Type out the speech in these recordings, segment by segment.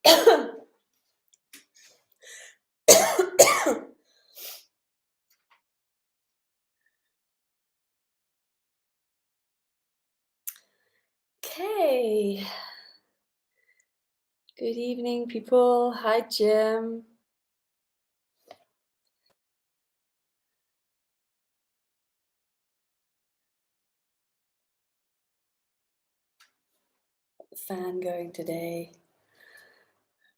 Okay. Good evening, people. Hi, Jim. Fan going today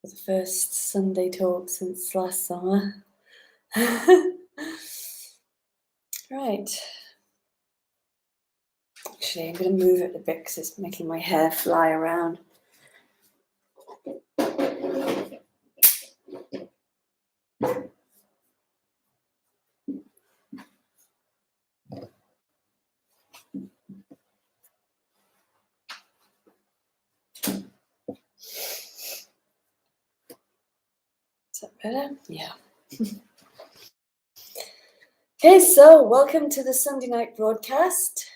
for the first Sunday talk since last summer. Right. Actually, I'm going to move it a bit because it's making my hair fly around. Is that better? Yeah. Okay, so welcome to the Sunday night broadcast.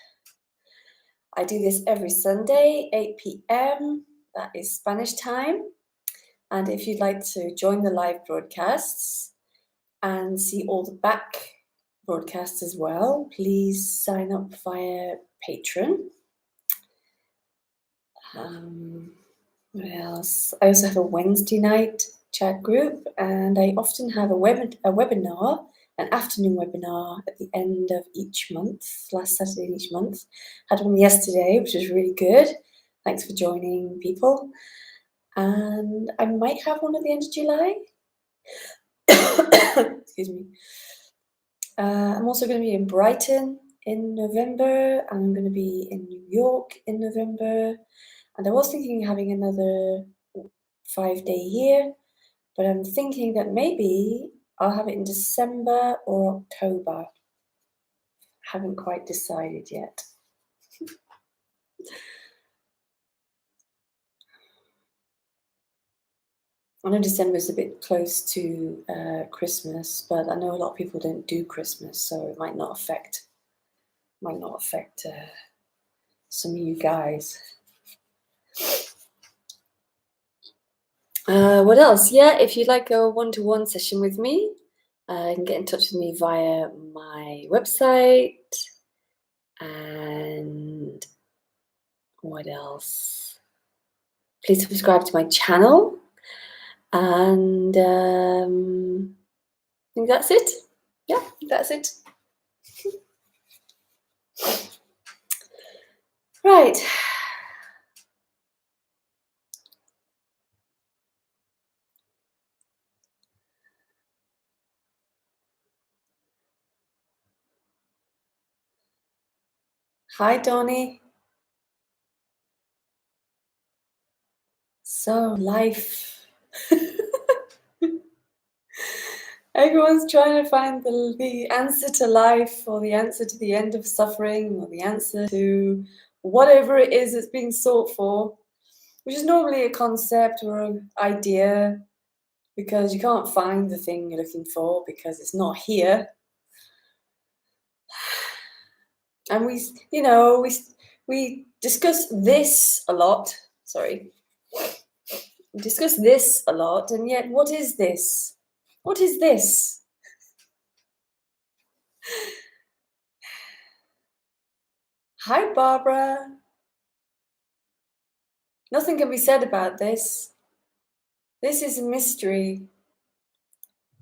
I do this every Sunday, 8 p.m. That is Spanish time. And if you'd like to join the live broadcasts and see all the back broadcasts as well, please sign up via Patreon. What else? I also have a Wednesday night chat group, and I often have a webinar, an afternoon webinar at the end of each month, last Saturday in each month. Had one yesterday, which was really good. Thanks for joining, people. And I might have one at the end of July. Excuse me. I'm also going to be in Brighton in November, and I'm going to be in New York in November. And I was thinking of having another 5-day here, but I'm thinking that maybe I'll have it in December or October. Haven't quite decided yet. I know December is a bit close to Christmas, but I know a lot of people don't do Christmas, so it might not affect some of you guys. What else? Yeah, if you'd like a one-to-one session with me, you can get in touch with me via my website. And what else? Please subscribe to my channel. And I think that's it. Yeah, that's it. Right. Hi, Donnie. So, life. Everyone's trying to find the answer to life, or the answer to the end of suffering, or the answer to whatever it is that's being sought for, which is normally a concept or an idea, because you can't find the thing you're looking for because it's not here. And we discuss this a lot. Sorry. We discuss this a lot, and yet what is this? What is this? Hi, Barbara. Nothing can be said about this. This is a mystery.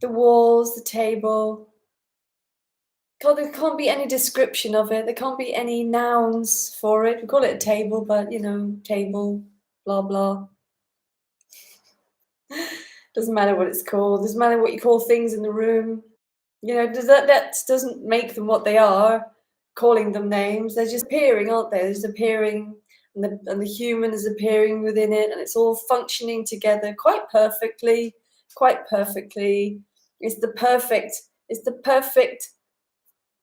The walls, the table. God, there can't be any description of it. There can't be any nouns for it. We call it a table, but table, blah, blah. Doesn't matter what it's called. Doesn't matter what you call things in the room. That doesn't make them what they are. Calling them names, they're just appearing, aren't they? They're just appearing, and the human is appearing within it, and it's all functioning together quite perfectly. Quite perfectly. It's the perfect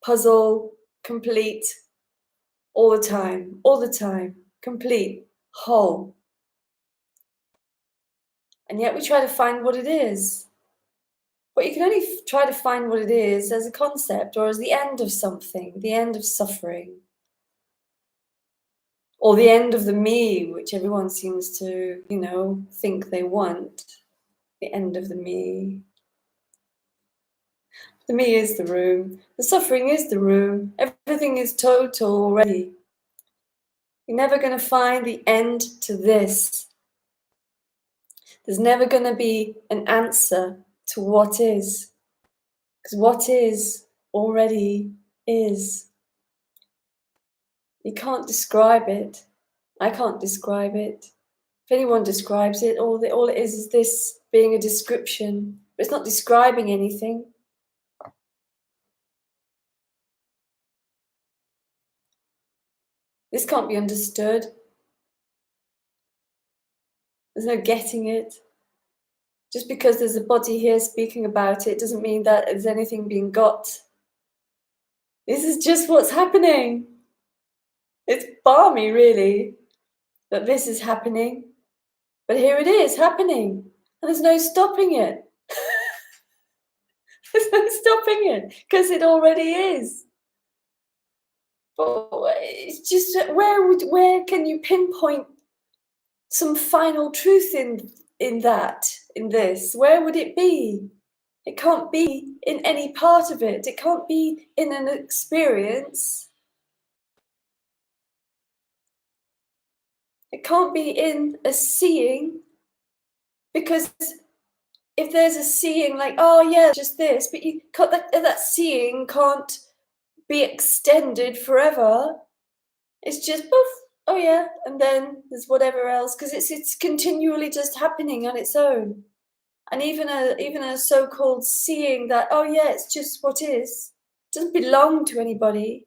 puzzle, complete, all the time, complete, whole. And yet we try to find what it is. But you can only try to find what it is as a concept, or as the end of something, the end of suffering. or the end of the me, which everyone seems to, you know, think they want. The end of the me. The me is the room. The suffering is the room. Everything is total already. You're never going to find the end to this. There's never going to be an answer to what is. Because what is already is. You can't describe it. I can't describe it. If anyone describes it, all it is this being a description. But it's not describing anything. This can't be understood. There's no getting it. Just because there's a body here speaking about it doesn't mean that there's anything being got. This is just what's happening. It's balmy, really, that this is happening. But here it is happening. And there's no stopping it. There's no stopping it because it already is. But it's just where can you pinpoint some final truth in this? Where would it be? It can't be in any part of it. It can't be in an experience. It can't be in a seeing, because if there's a seeing, like, oh yeah, just this, but you can't, that seeing can't be extended forever. It's just poof, oh yeah, and then there's whatever else, because it's continually just happening on its own. And even a so-called seeing that, oh yeah, it's just what is, doesn't belong to anybody,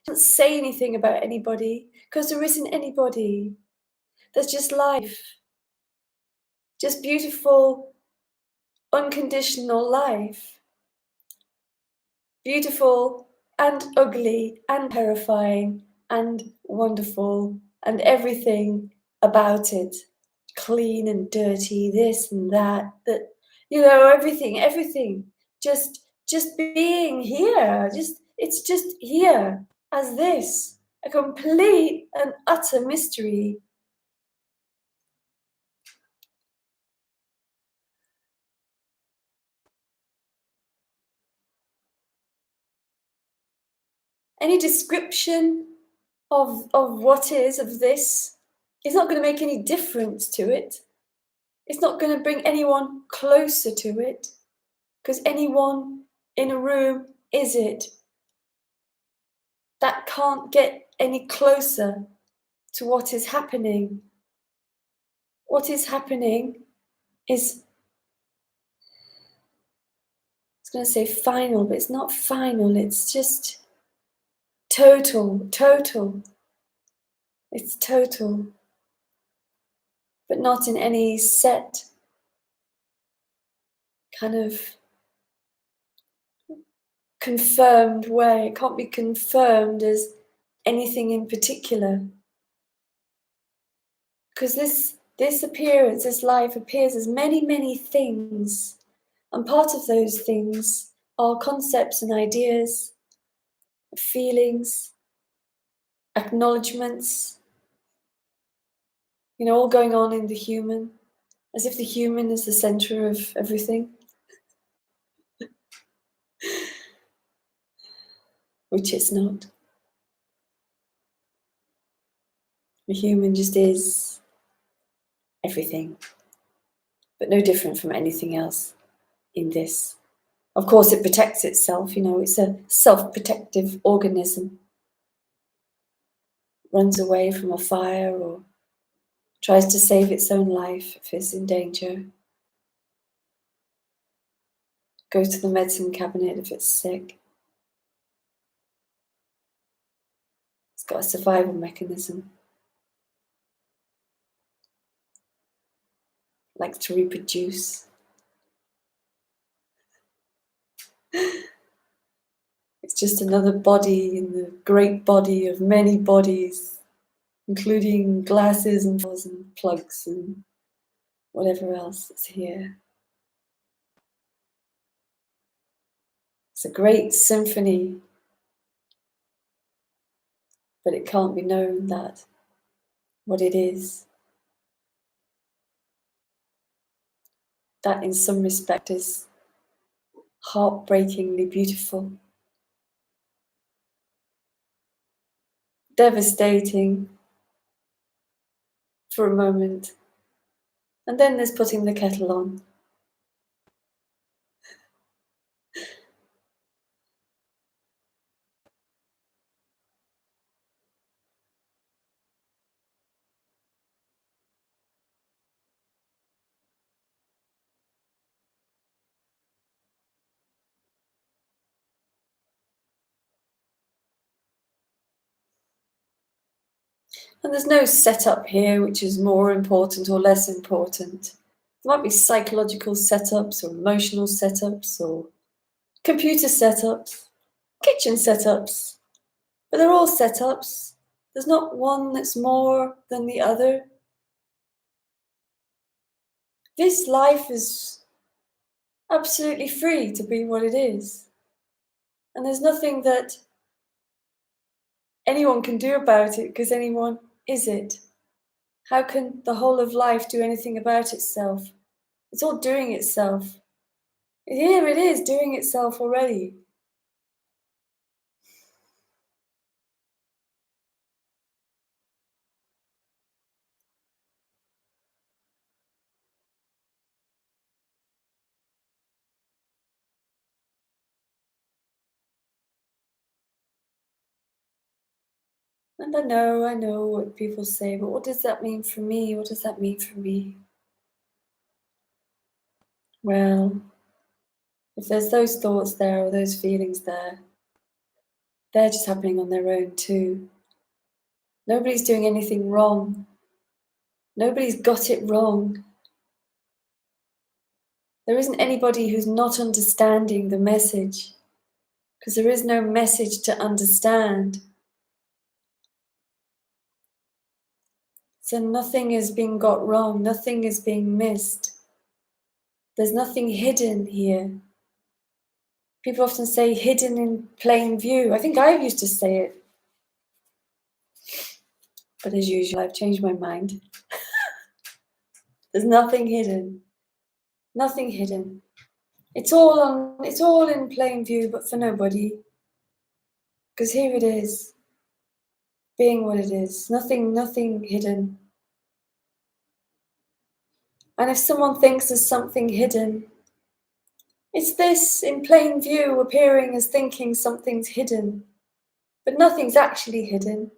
doesn't say anything about anybody, because there isn't anybody. There's just life, just beautiful, unconditional life. Beautiful and ugly and terrifying and wonderful and everything about it. Clean and dirty, this and that, you know, everything. Just being here. It's just here as this. A complete and utter mystery. Any description of what is, of this, is not going to make any difference to it. It's not going to bring anyone closer to it, because anyone in a room is it. That can't get any closer to what is happening. What is happening is, I was going to say final, but it's not final. It's just total. It's total, but not in any set kind of confirmed way. It can't be confirmed as anything in particular, because this appearance, this life appears as many things, and part of those things are concepts and ideas, feelings, acknowledgements, you know, all going on in the human, as if the human is the center of everything, which it's not. The human just is everything, but no different from anything else in this. Of course, it protects itself, you know, it's a self-protective organism. Runs away from a fire or tries to save its own life if it's in danger. Goes to the medicine cabinet if it's sick. It's got a survival mechanism. Likes to reproduce. It's just another body in the great body of many bodies, including glasses and plugs and whatever else is here. It's a great symphony, but it can't be known that what it is. That in some respect is heartbreakingly beautiful, devastating for a moment, and then there's putting the kettle on. And there's no setup here which is more important or less important. There might be psychological setups or emotional setups or computer setups, kitchen setups, but they're all setups. There's not one that's more than the other. This life is absolutely free to be what it is. And there's nothing that anyone can do about it because anyone is it. How can the whole of life do anything about itself? It's all doing itself. Here it is doing itself already. And I know what people say, but what does that mean for me? What does that mean for me? Well, if there's those thoughts there or those feelings there, they're just happening on their own too. Nobody's doing anything wrong. Nobody's got it wrong. There isn't anybody who's not understanding the message, because there is no message to understand. So nothing is being got wrong, nothing is being missed. There's nothing hidden here. People often say hidden in plain view. I think I used to say it. But as usual, I've changed my mind. There's nothing hidden. Nothing hidden. It's all in plain view, but for nobody. Because here it is, being what it is. Nothing hidden. And if someone thinks there's something hidden, it's this in plain view appearing as thinking something's hidden. But nothing's actually hidden.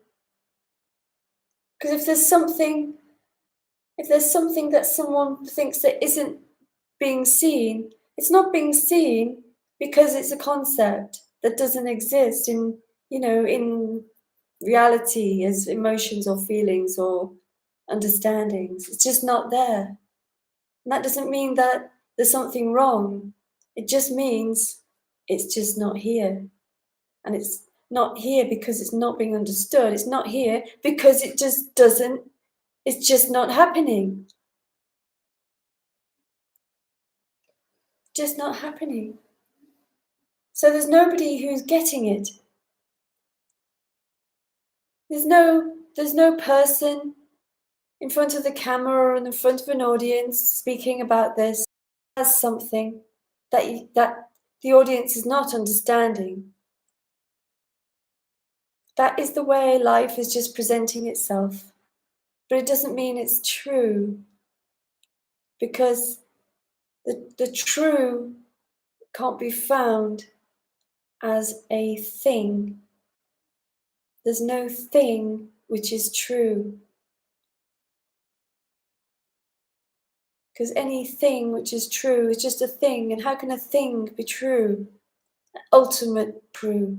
Because if there's something that someone thinks that isn't being seen, it's not being seen because it's a concept that doesn't exist in reality as emotions or feelings or understandings. It's just not there. And that doesn't mean that there's something wrong. It just means it's just not here. And it's not here because it's not being understood. It's not here because it's just not happening. Just not happening. So there's nobody who's getting it. There's no person in front of the camera or in front of an audience speaking about this as something that the audience is not understanding. That is the way life is just presenting itself. But it doesn't mean it's true, because the true can't be found as a thing. There's no thing which is true. Because anything which is true is just a thing, and how can a thing be true? Ultimate true.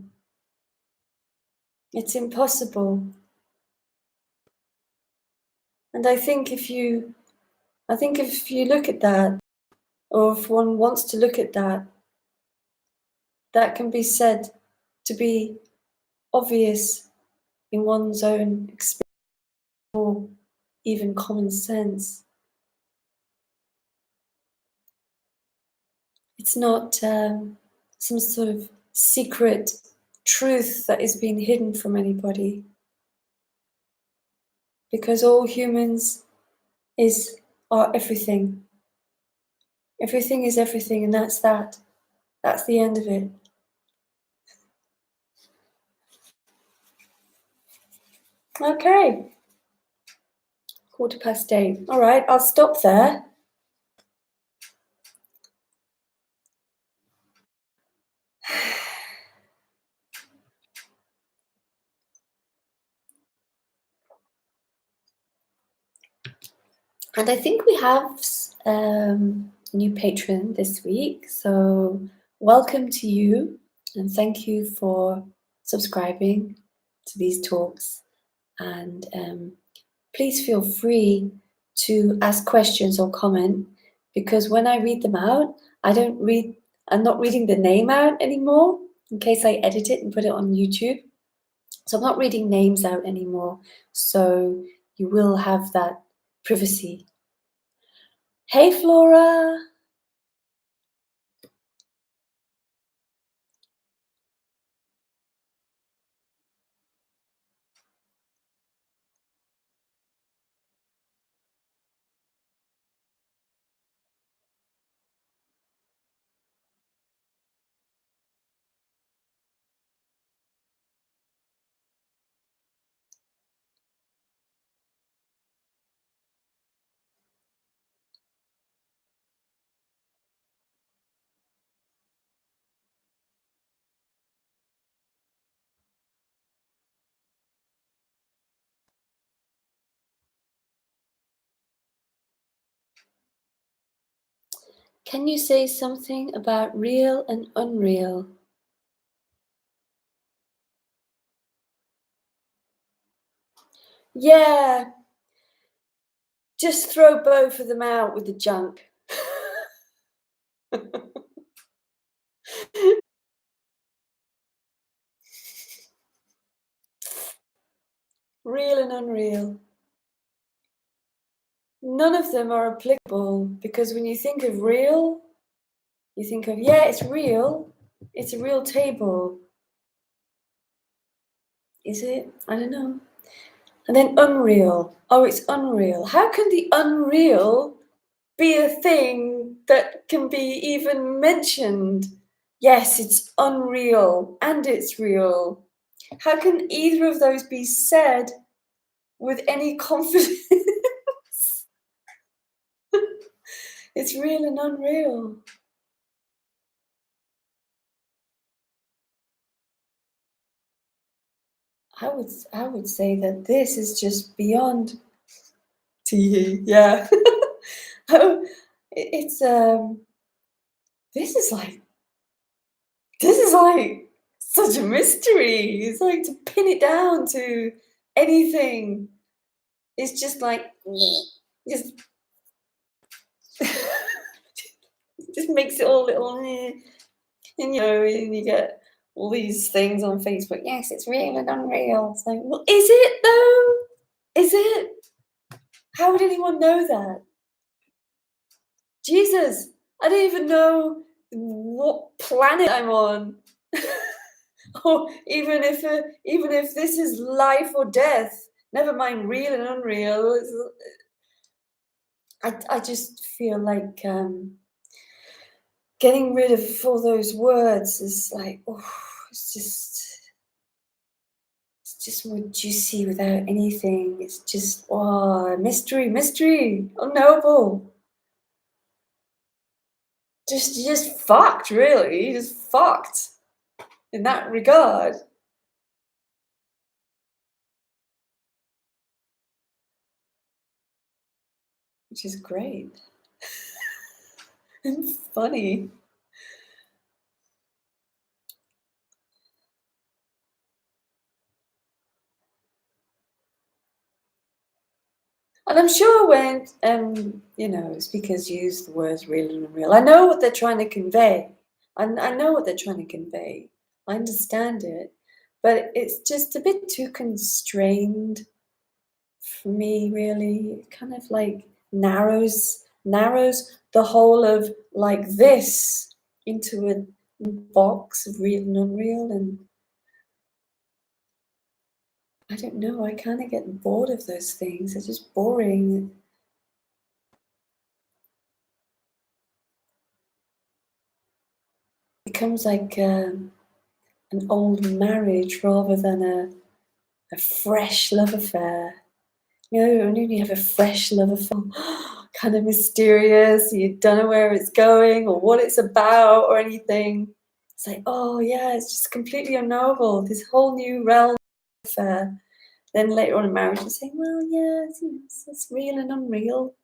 It's impossible. And I think if you look at that, or if one wants to look at that, that can be said to be obvious in one's own experience or even common sense. It's not some sort of secret truth that is being hidden from anybody. because all humans are everything. Everything is everything, and that's that. That's the end of it. Okay. 8:15. All right, I'll stop there. And I think we have a new patron this week. So welcome to you, and thank you for subscribing to these talks. And please feel free to ask questions or comment, because when I read them out, I'm not reading the name out anymore in case I edit it and put it on YouTube. So I'm not reading names out anymore. So you will have that privacy. Hey, Flora. Can you say something about real and unreal? Yeah, just throw both of them out with the junk. Real and unreal. None of them are applicable, because when you think of real, you think of, yeah, it's real. It's a real table. Is it? I don't know. And then unreal. Oh, it's unreal. How can the unreal be a thing that can be even mentioned? Yes, it's unreal and it's real. How can either of those be said with any confidence? It's real and unreal. I would say that this is just beyond tea. Yeah. Oh, it's this is like such a mystery. It's like to pin it down to anything. It's just like just just makes it all little, and and you get all these things on Facebook. Yes, it's real and unreal. It's like, well, is it though? Is it? How would anyone know that? Jesus, I don't even know what planet I'm on. Or even if this is life or death, never mind real and unreal. I just feel like getting rid of all those words is like, oh, it's just more juicy without anything. It's just, oh, mystery, unknowable. Just fucked, really. Just fucked in that regard. Which is great and funny. And I'm sure when speakers use the words real and unreal, I know what they're trying to convey. I know what they're trying to convey. I understand it, but it's just a bit too constrained for me, really. It kind of like narrows the whole of like this into a box of real and unreal. And I don't know, I kind of get bored of those things. They're just boring. It becomes like an old marriage rather than a fresh love affair. You know, when you have a fresh love affair, kind of mysterious, you don't know where it's going or what it's about or anything. It's like, oh yeah, it's just completely unknowable, this whole new realm of affair. Then later on in marriage, you say, well, yeah, it's real and unreal.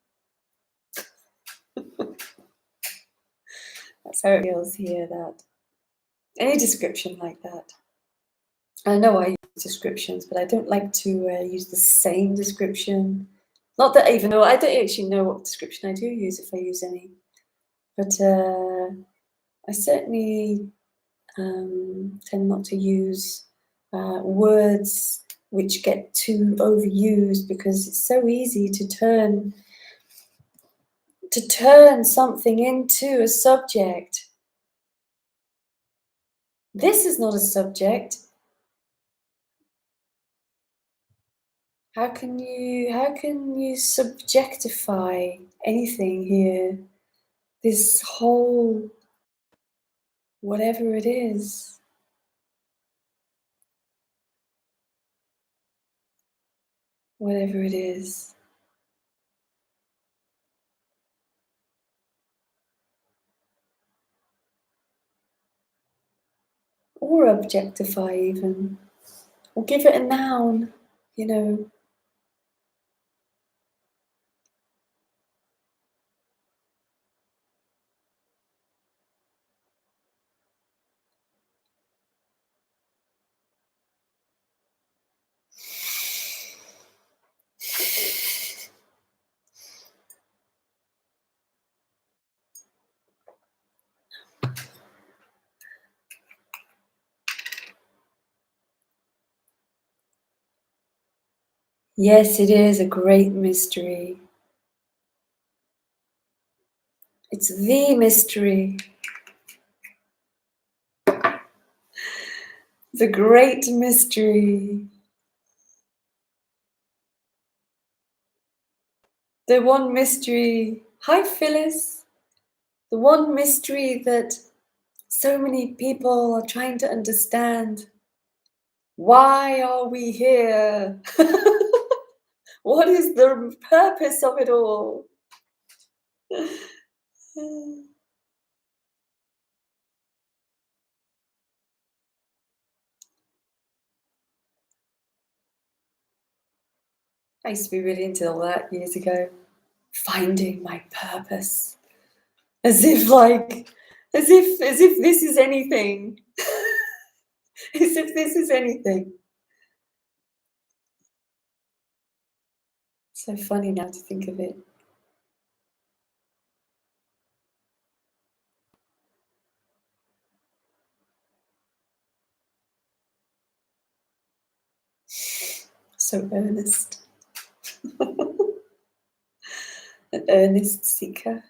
That's how it feels here, that. Any description like that. I know I use descriptions, but I don't like to use the same description. Not that even though I don't actually know what description I do use, if I use any. But I certainly tend not to use words which get too overused, because it's so easy to turn something into a subject. This is not a subject. How can you subjectify anything here? This whole whatever it is. Whatever it is. Or objectify even. Or give it a noun, you know. Yes, it is a great mystery. It's the mystery. The great mystery. The one mystery. Hi, Phyllis. The one mystery that so many people are trying to understand. Why are we here? What is the purpose of it all? I used to be really into all that years ago. Finding my purpose. As if this is anything. As if this is anything. So funny now to think of it. So earnest. An earnest seeker.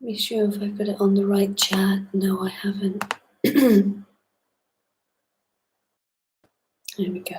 Be sure if I put it on the right chat. No, I haven't. There we go.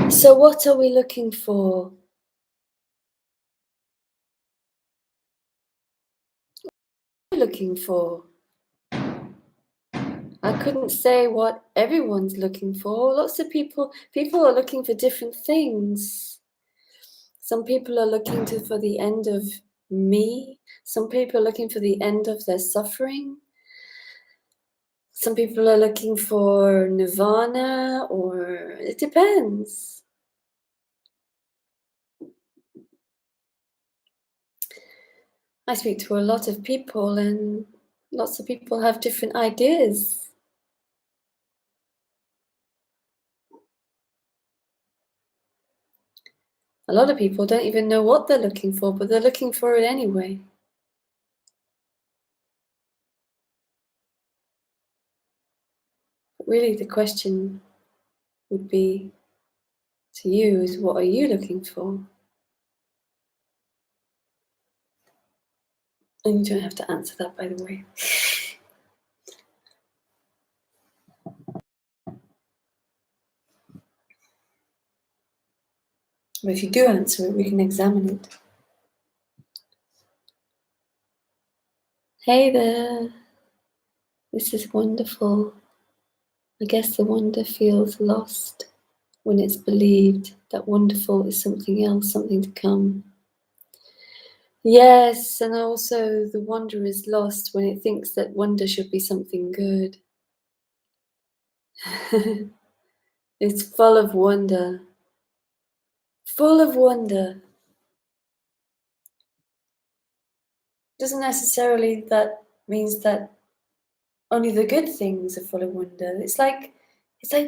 So what are we looking for? What are we looking for? I couldn't say what everyone's looking for. Lots of people are looking for different things. Some people are looking for the end of me. Some people are looking for the end of their suffering. Some people are looking for nirvana, or it depends. I speak to a lot of people, and lots of people have different ideas. A lot of people don't even know what they're looking for, but they're looking for it anyway. But really, the question would be to you is, what are you looking for? And you don't have to answer that, by the way. But if you do answer it, we can examine it. Hey there. This is wonderful. I guess the wonder feels lost when it's believed that wonderful is something else, something to come. Yes, and also the wonder is lost when it thinks that wonder should be something good. It's full of wonder. Full of wonder. Doesn't necessarily that means that only the good things are full of wonder. It's like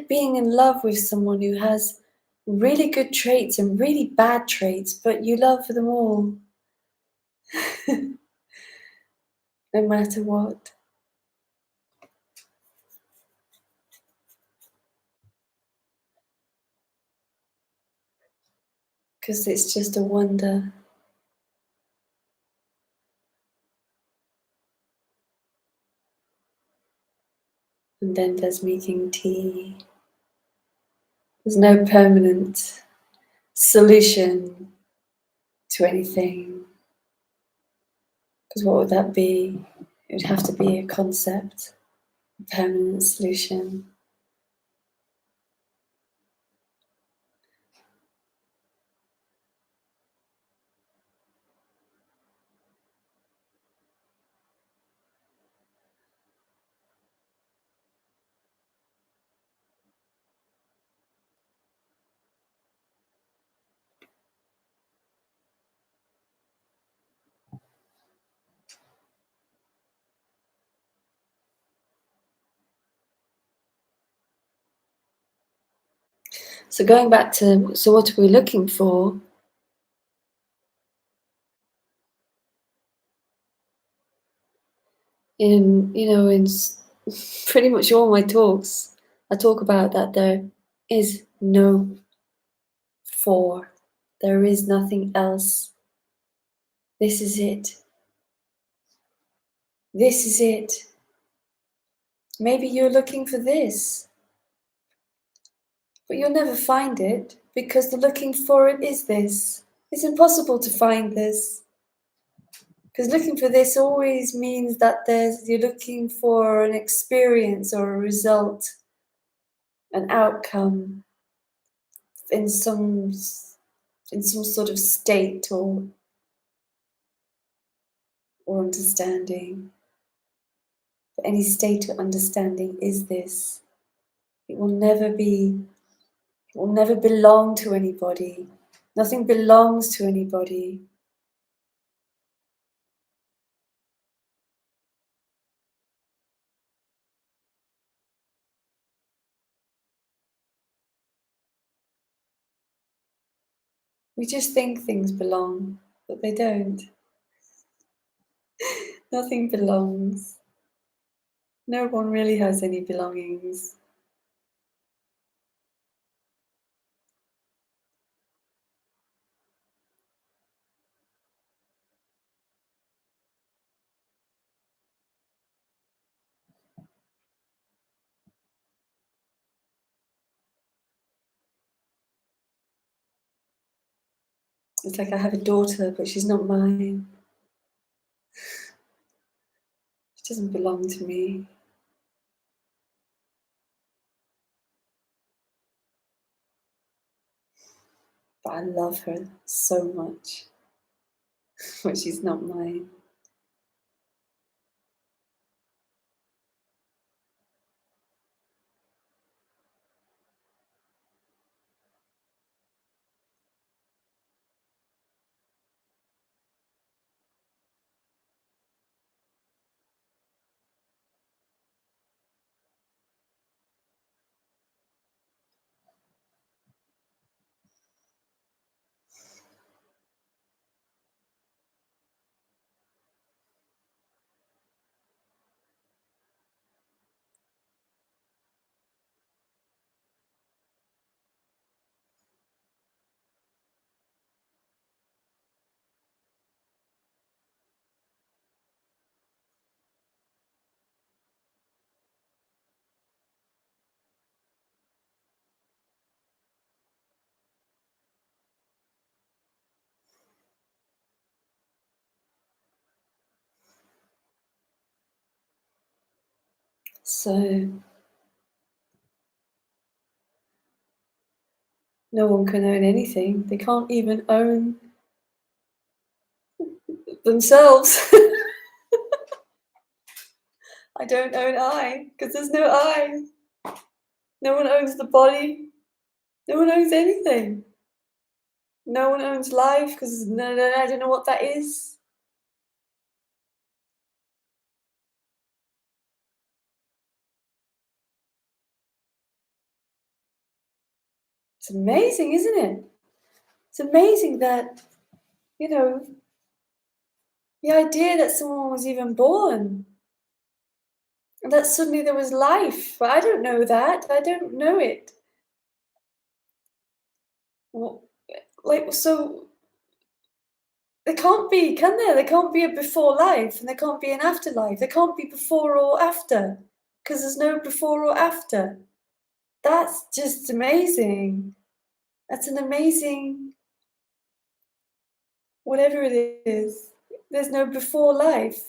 being in love with someone who has really good traits and really bad traits, but you love them all. No matter what. Because it's just a wonder. And then there's making tea. There's no permanent solution to anything. Because what would that be? It would have to be a concept, a permanent solution. So going back to, so what are we looking for? In pretty much all my talks, I talk about that there is no for. There is nothing else. This is it. This is it. Maybe you're looking for this, but you'll never find it because the looking for it is this. It's impossible to find this. Because looking for this always means that you're looking for an experience or a result, an outcome in some in some sort of state or understanding. But any state of understanding is this. It will never be, it will never belong to anybody. Nothing belongs to anybody. We just think things belong, but they don't. Nothing belongs. No one really has any belongings. It's like I have a daughter, but she's not mine. She doesn't belong to me. But I love her so much. But she's not mine. So no one can own anything. They can't even own themselves. I don't own I, because there's no I. No one owns the body. No one owns anything. No one owns life, because I don't know what that is. It's amazing, isn't it? It's amazing that, you know, the idea that someone was even born, and that suddenly there was life. But I don't know that. I don't know it. Well, like, so there can't be, can there? There can't be a before life and there can't be an afterlife. There can't be before or after because there's no before or after. That's just amazing. That's an amazing, whatever it is. There's no before life.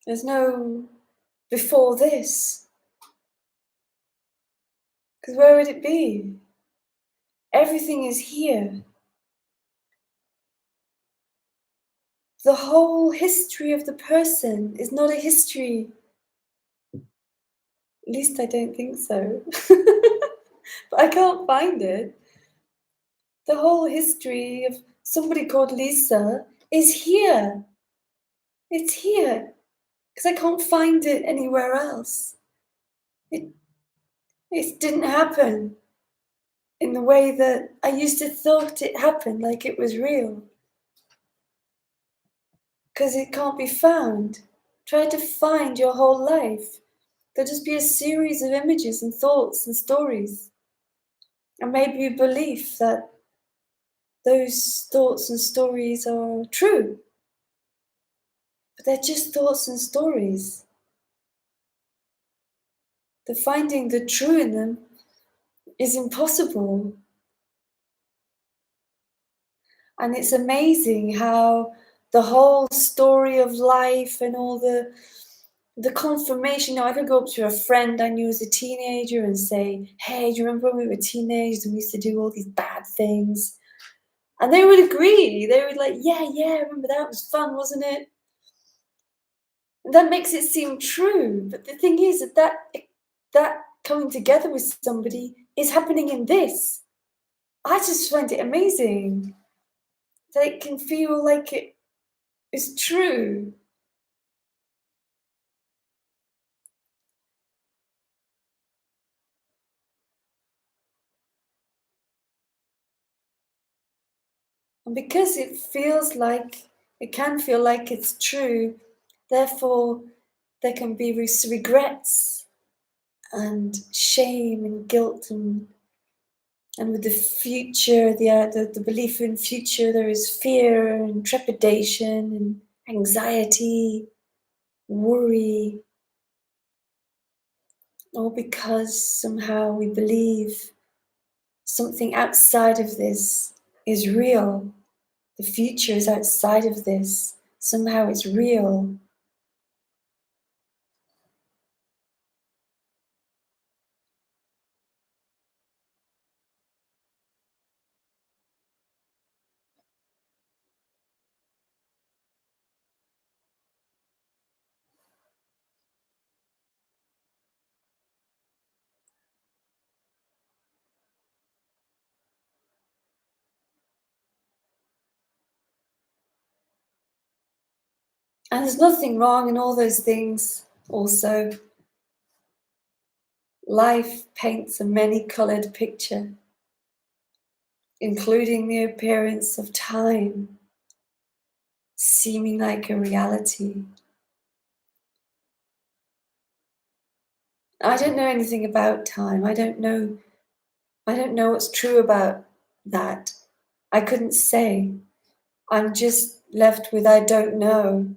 There's no before this. Because where would it be? Everything is here. The whole history of the person is not a history. At least I don't think so. But I can't find it. The whole history of somebody called Lisa is here. It's here. Because I can't find it anywhere else. It, it didn't happen in the way that I used to thought it happened, like it was real. because it can't be found. Try to find your whole life. There'll just be a series of images and thoughts and stories. And maybe you believe that those thoughts and stories are true. But they're just thoughts and stories. The finding the true in them is impossible. And it's amazing how the whole story of life and all the confirmation. Now, I could go up to a friend I knew as a teenager and say, hey, do you remember when we were teenagers and we used to do all these bad things? And they would agree. They would like, yeah, I remember that. It was fun, wasn't it? And that makes it seem true. But the thing is that coming together with somebody is happening in this. I just find it amazing that it can feel like it is true. And because it can feel like it's true, therefore there can be regrets and shame and guilt and with the future, the belief in future, there is fear and trepidation and anxiety, worry, all because somehow we believe something outside of this is real. The future is outside of this. Somehow it's real. And there's nothing wrong in all those things also. Life paints a many-colored picture, including the appearance of time seeming like a reality. I don't know anything about time. I don't know what's true about that. I couldn't say. I'm just left with I don't know.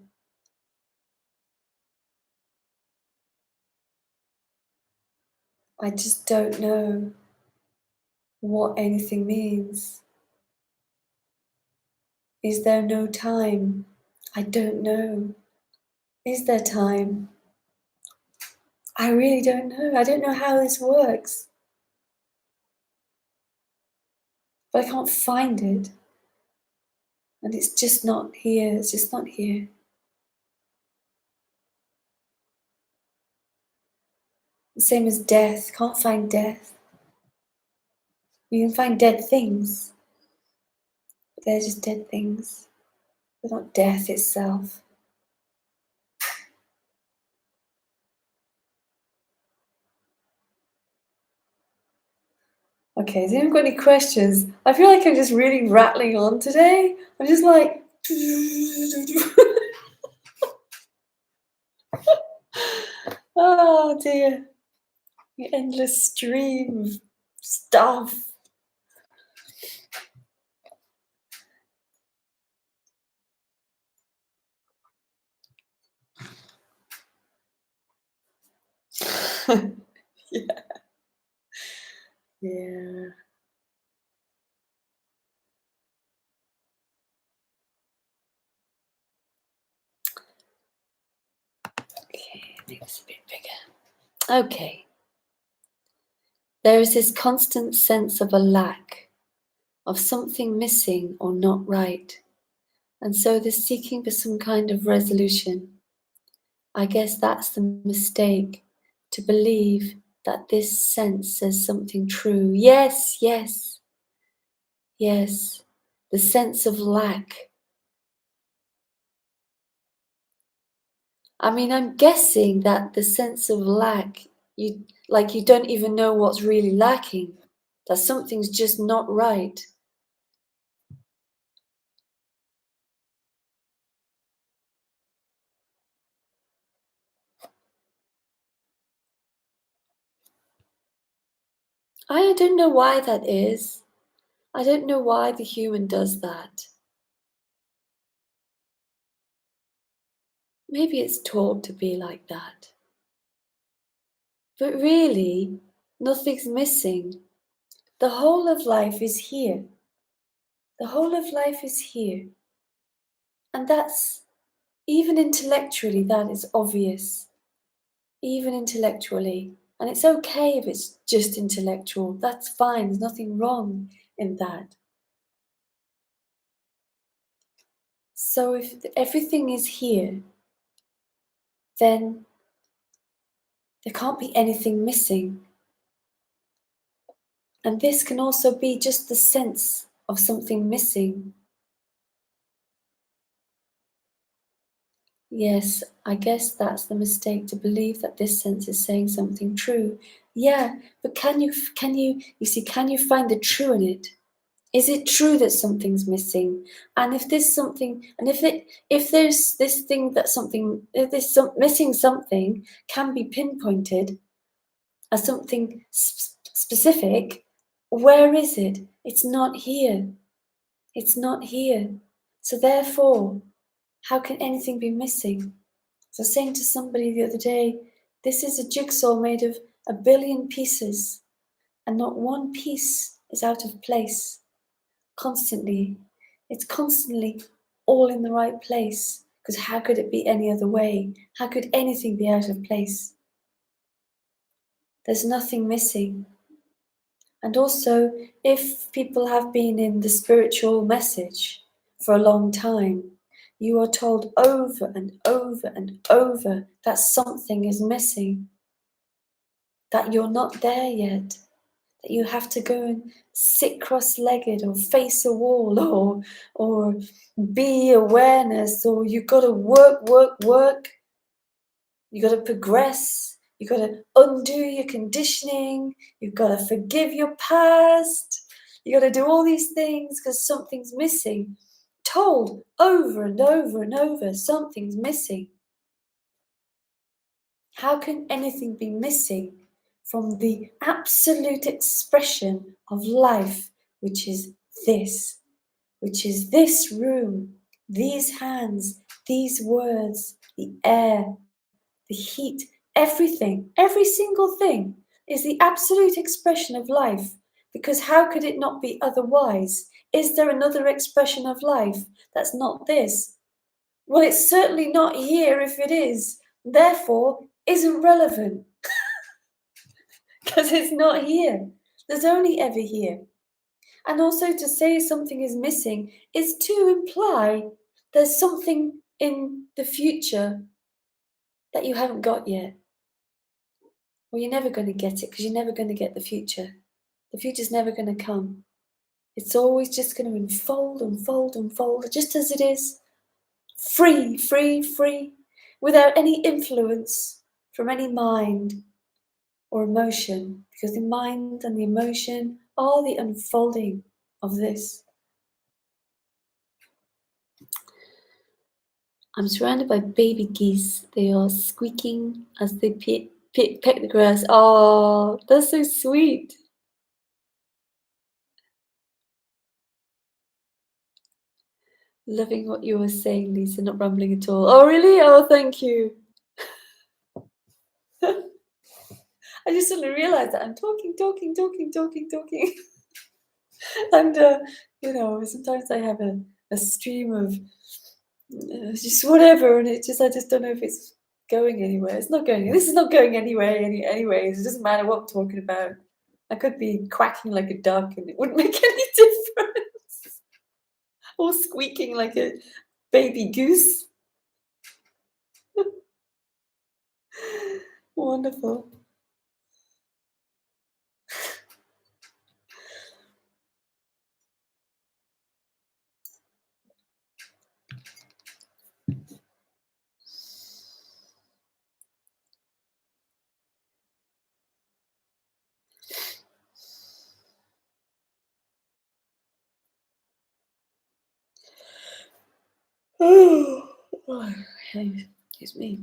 I just don't know what anything means. Is there no time? I don't know. Is there time? I really don't know. I don't know how this works. But I can't find it. And it's just not here. It's just not here. The same as death. Can't find death. You can find dead things. But they're just dead things. They're not death itself. Okay, has anyone got any questions? I feel like I'm just really rattling on today. I'm just like... oh dear. The endless stream of stuff. Yeah. Yeah. Okay, make this a bit bigger. Okay. There is this constant sense of a lack, of something missing or not right, and so the seeking for some kind of resolution. I guess that's the mistake, to believe that this sense says something true. Yes, yes, yes, the sense of lack. I mean, I'm guessing that the sense of lack, you don't even know what's really lacking, that something's just not right. I don't know why that is. I don't know why the human does that. Maybe it's taught to be like that. But really, nothing's missing. The whole of life is here. The whole of life is here. And that's, even intellectually, that is obvious. Even intellectually. And it's okay if it's just intellectual. That's fine. There's nothing wrong in that. So if everything is here, then there can't be anything missing. And this can also be just the sense of something missing. Yes, I guess that's the mistake, to believe that this sense is saying something true. Yeah, but can you find the true in it? Is it true that something's missing? And if there's something, and if there's this thing that something, if there's missing something can be pinpointed as something specific, where is it? It's not here. It's not here. So therefore, how can anything be missing? So I was saying to somebody the other day, this is a jigsaw made of 1 billion pieces, and not one piece is out of place. Constantly. It's constantly all in the right place. Because how could it be any other way? How could anything be out of place? There's nothing missing. And also, if people have been in the spiritual message for a long time, you are told over and over and over that something is missing, that you're not there yet, that you have to go and sit cross-legged or face a wall or be awareness, or you've got to work. You got to progress. You got to undo your conditioning. You've got to forgive your past. You got to do all these things because something's missing. Told over and over and over, something's missing. How can anything be missing from the absolute expression of life, which is this room, these hands, these words, the air, the heat, everything, every single thing is the absolute expression of life. Because how could it not be otherwise? Is there another expression of life that's not this? Well, it's certainly not here if it is. Therefore, isn't relevant. Because it's not here. There's only ever here. And also to say something is missing is to imply there's something in the future that you haven't got yet. Well, you're never going to get it because you're never going to get the future. The future's never going to come. It's always just going to unfold, just as it is. Free, without any influence from any mind or emotion, because the mind and the emotion are the unfolding of this. I'm surrounded by baby geese. They are squeaking as they peck the grass. Oh, that's so sweet. Loving what you were saying, Lisa, not rambling at all. Oh, really? Oh, thank you. I just suddenly realized that I'm talking. And, sometimes I have a stream of just whatever, and I just don't know if it's going anywhere. It's not going. This is not going anywhere. Anyways, it doesn't matter what I'm talking about. I could be quacking like a duck, and it wouldn't make any difference. Or squeaking like a baby goose. Wonderful. Oh, excuse me.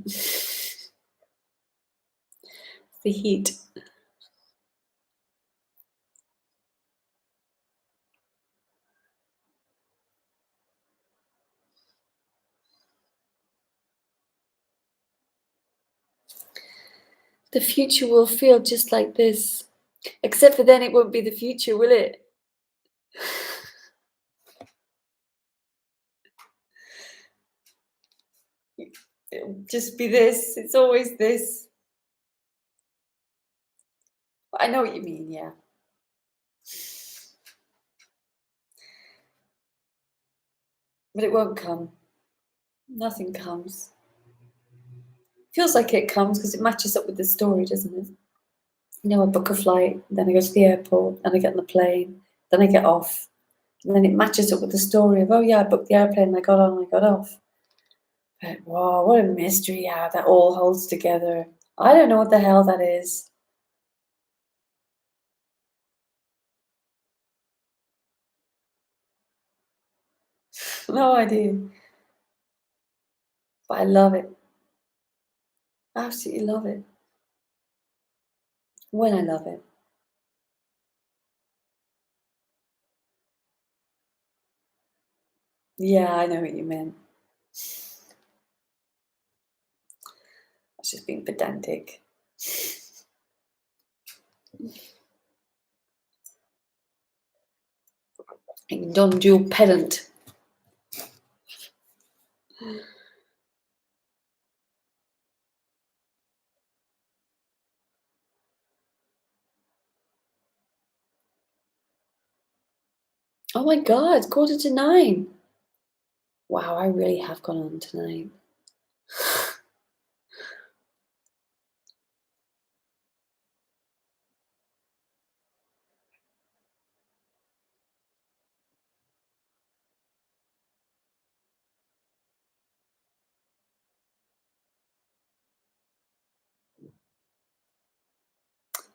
The heat. the future will feel just like this. Except for then it won't be the future, will it? It'll just be this. It's always this. I know what you mean, yeah. But it won't come. Nothing comes. Feels like it comes because it matches up with the story, doesn't it? You know, I book a flight, then I go to the airport, then I get on the plane, then I get off. And then it matches up with the story of, oh yeah, I booked the airplane, I got on, I got off. But wow, what a mystery how that all holds together. I don't know what the hell that is. No idea. But I love it. Absolutely love it. When I love it. Yeah, I know what you meant. I was just being pedantic. Non-dual pedant. Oh my God, it's 9:15. Wow, I really have gone on tonight.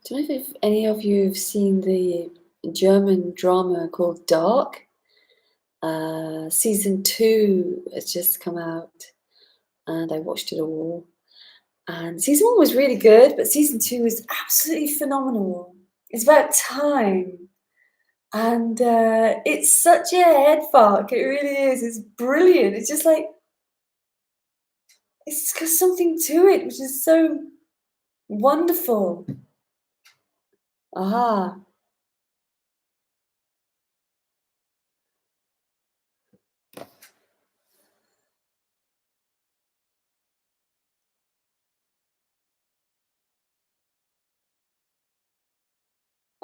Do you know if any of you have seen the German drama called Dark? Season 2 has just come out, and I watched it all. And season 1 was really good, but season 2 is absolutely phenomenal. It's about time. And it's such a head fuck. It really is. It's brilliant. It's just like, it's got something to it, which is so wonderful. Aha.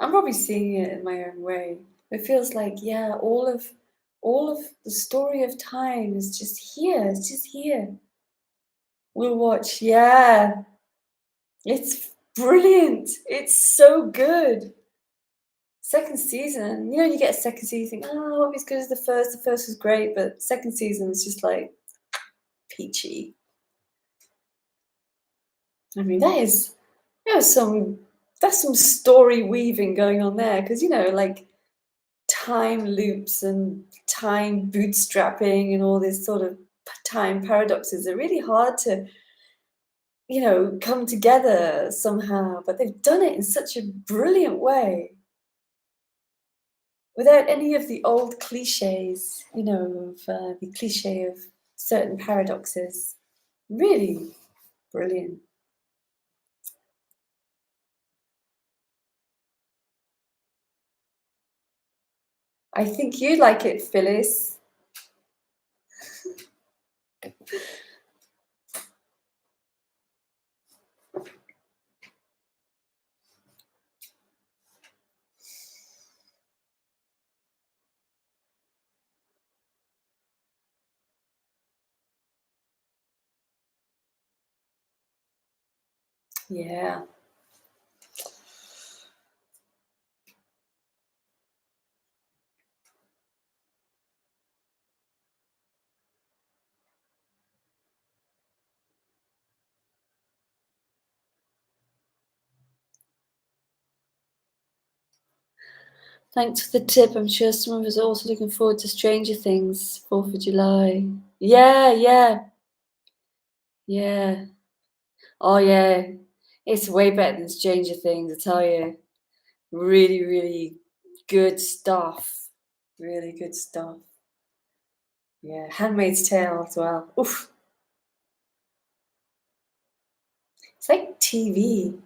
I'm probably seeing it in my own way. It feels like, yeah, all of the story of time is just here. It's just here. We'll watch. Yeah. It's brilliant. It's so good. Second season, you know, you get a second season, you think, oh, it won't be as good as the first. The first was great, but second season is just like peachy. I mean, that's some story weaving going on there, because you know, like time loops and time bootstrapping and all this sort of time paradoxes are really hard to, you know, come together somehow, but they've done it in such a brilliant way without any of the old cliches, you know, of the cliche of certain paradoxes. Really brilliant. I think you like it, Phyllis. Yeah. Thanks for the tip. I'm sure some of us are also looking forward to Stranger Things, 4th of July. Yeah, yeah, yeah. Oh, yeah. It's way better than Stranger Things, I tell you. Really, really good stuff. Really good stuff. Yeah, Handmaid's Tale as well. Oof. It's like TV.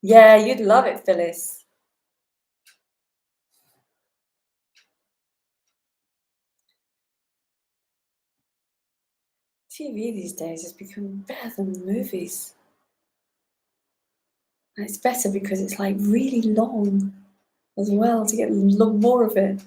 Yeah, you'd love it, Phyllis. TV these days has become better than the movies. And it's better because it's like really long as well to get more of it.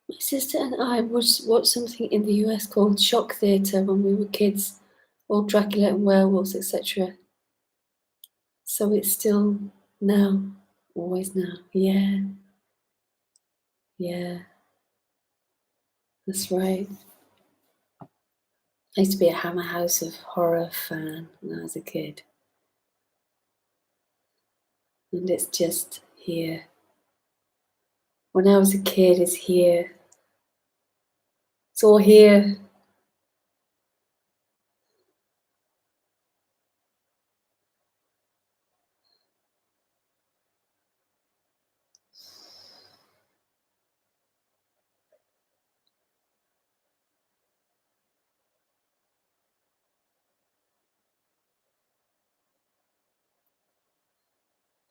My sister and I watched something in the US called Shock Theatre when we were kids, all Dracula and werewolves, etc. So it's still now, always now. Yeah, yeah, that's right. I used to be a Hammer House of Horror fan when I was a kid. And it's just here. When I was a kid, it's here. It's all here.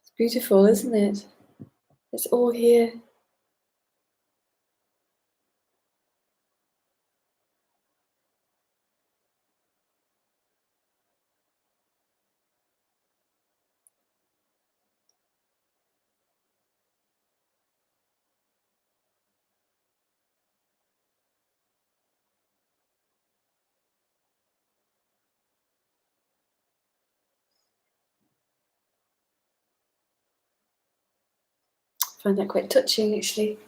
It's beautiful, isn't it? It's all here. I find that quite touching, actually.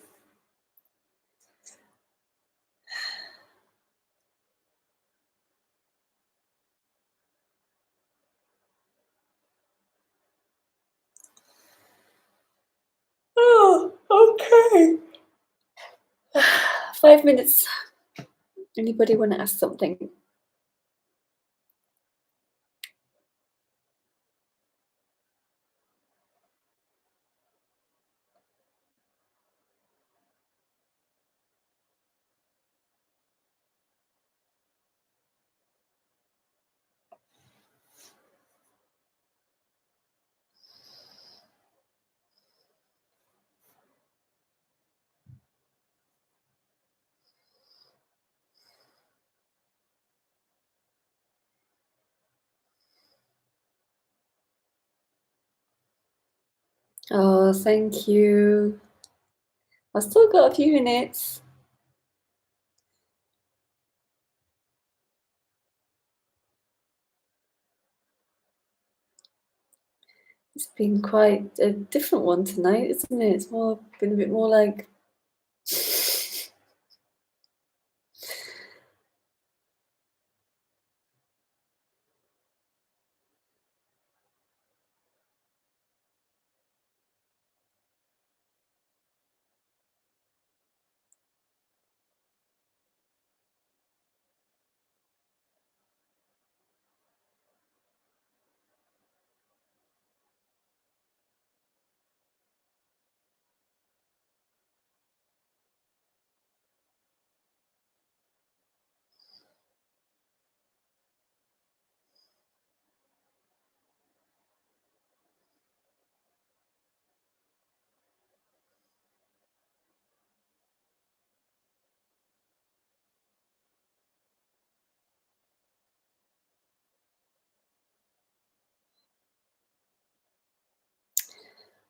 Oh, okay. 5 minutes. Anybody want to ask something? Oh, thank you. I've still got a few minutes. It's been quite a different one tonight, isn't it? It's been a bit more like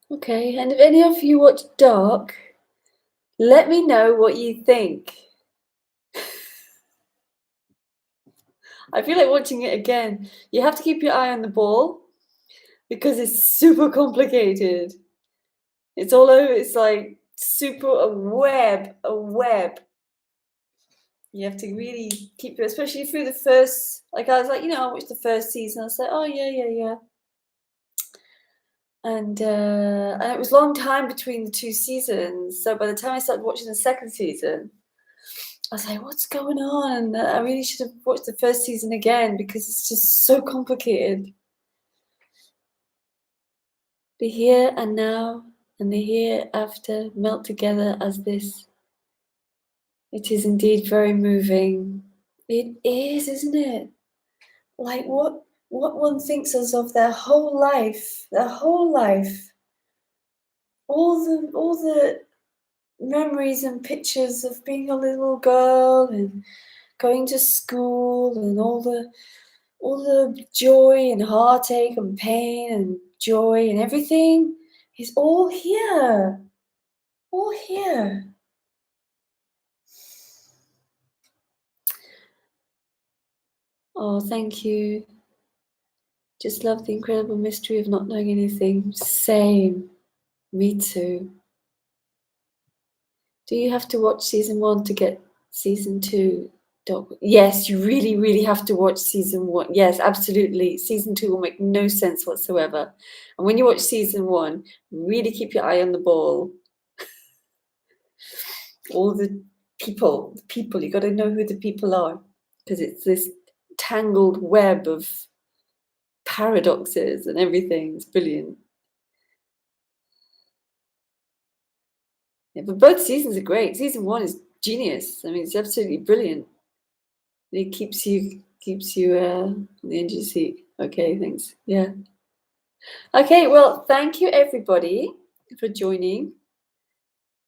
okay. And if any of you watch Dark, let me know what you think. I feel like watching it again. You have to keep your eye on the ball because it's super complicated. It's all over. It's like super a web. You have to really keep it, especially through the first. Like I was like, I watched the first season. I was like, oh yeah. And it was a long time between the two seasons. So by the time I started watching the second season, I was like, what's going on? I really should have watched the first season again because it's just so complicated. The here and now and the hereafter melt together as this. It is indeed very moving. It is, isn't it? Like what one thinks of their whole life, all the memories and pictures of being a little girl and going to school and all the joy and heartache and pain and joy and everything is all here. All here. Oh, thank you. Just love the incredible mystery of not knowing anything. Same. Me too. Do you have to watch season 1 to get season 2? Yes, you really, really have to watch season 1. Yes, absolutely. Season 2 will make no sense whatsoever. And when you watch season 1, really keep your eye on the ball. All the people, you got to know who the people are because it's this tangled web of paradoxes and everything. It's brilliant. Yeah, but both seasons are great. Season 1 is genius. I mean, it's absolutely brilliant. It keeps you on the edge of your seat. Okay, thanks. Yeah. Okay, well, thank you everybody for joining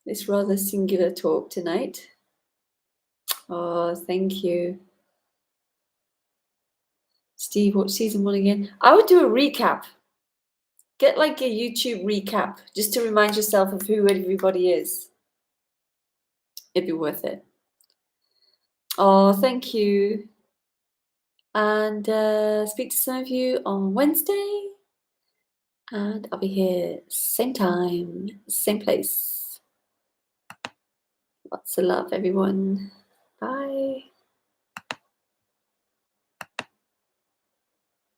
this rather singular talk tonight. Oh, thank you. Steve, watch season 1 again. I would do a recap. Get like a YouTube recap just to remind yourself of who everybody is. It'd be worth it. Oh, thank you. And speak to some of you on Wednesday. And I'll be here same time, same place. Lots of love, everyone. Bye.